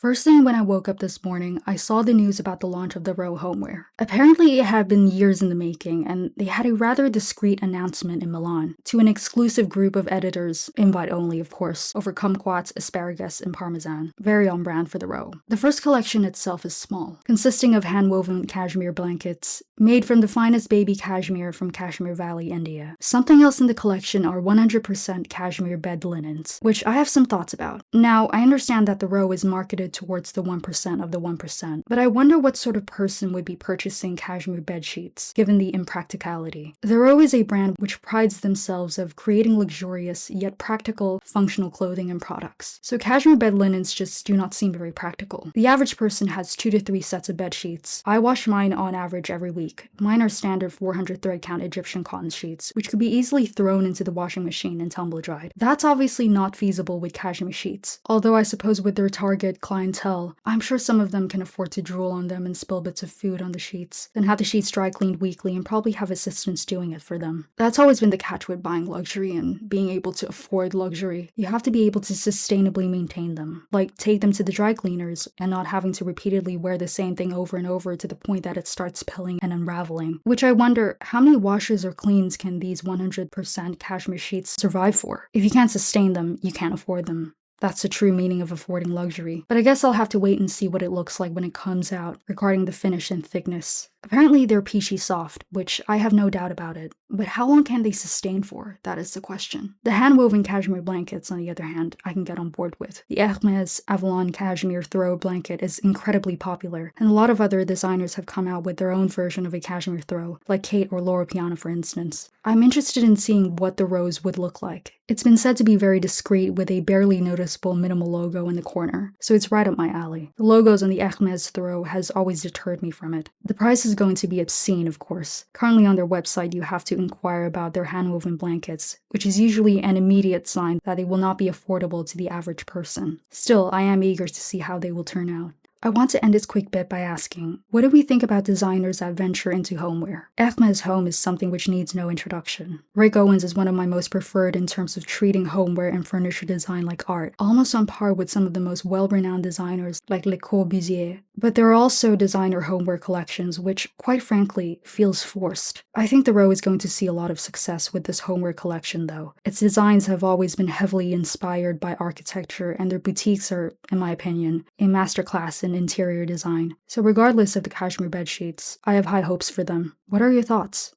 First thing when I woke up this morning, I saw the news about the launch of the Row Homeware. Apparently, it had been years in the making, and they had a rather discreet announcement in Milan to an exclusive group of editors, invite only, of course, over kumquats, asparagus, and parmesan. Very on brand for the Row. The first collection itself is small, consisting of hand-woven cashmere blankets, made from the finest baby cashmere from Kashmir Valley, India. Something else in the collection are 100% cashmere bed linens, which I have some thoughts about. Now, I understand that the Row is marketed towards the 1% of the 1%, but I wonder what sort of person would be purchasing cashmere bed sheets, given the impracticality. The Row is a brand which prides themselves of creating luxurious yet practical, functional clothing and products. So cashmere bed linens just do not seem very practical. The average person has 2 to 3 sets of bed sheets. I wash mine on average every week. Mine are standard 400 thread count Egyptian cotton sheets, which could be easily thrown into the washing machine and tumble dried. That's obviously not feasible with cashmere sheets, although I suppose with their target clientele, I'm sure some of them can afford to drool on them and spill bits of food on the sheets, then have the sheets dry cleaned weekly and probably have assistants doing it for them. That's always been the catch with buying luxury and being able to afford luxury. You have to be able to sustainably maintain them, like take them to the dry cleaners and not having to repeatedly wear the same thing over and over to the point that it starts pilling and unraveling. Which I wonder, how many washes or cleans can these 100% cashmere sheets survive for? If you can't sustain them, you can't afford them. That's the true meaning of affording luxury. But I guess I'll have to wait and see what it looks like when it comes out, regarding the finish and thickness. Apparently they're peachy soft, which I have no doubt about it. But how long can they sustain for? That is the question. The hand-woven cashmere blankets, on the other hand, I can get on board with. The Hermes Avalon cashmere throw blanket is incredibly popular, and a lot of other designers have come out with their own version of a cashmere throw, like Kate or Laura Piana for instance. I'm interested in seeing what the rows would look like. It's been said to be very discreet with a barely noticeable minimal logo in the corner, so it's right up my alley. The logos on the Hermes throw has always deterred me from it. The price is going to be obscene, of course. Currently on their website you have to inquire about their hand-woven blankets, which is usually an immediate sign that they will not be affordable to the average person. Still, I am eager to see how they will turn out. I want to end this quick bit by asking, what do we think about designers that venture into homeware? Hermes Home is something which needs no introduction. Rick Owens is one of my most preferred in terms of treating homeware and furniture design like art, almost on par with some of the most well-renowned designers like Le Corbusier. But there are also designer homeware collections which, quite frankly, feels forced. I think the Row is going to see a lot of success with this homeware collection though. Its designs have always been heavily inspired by architecture, and their boutiques are, in my opinion, a masterclass in interior design. So regardless of the cashmere bed sheets, I have high hopes for them. What are your thoughts?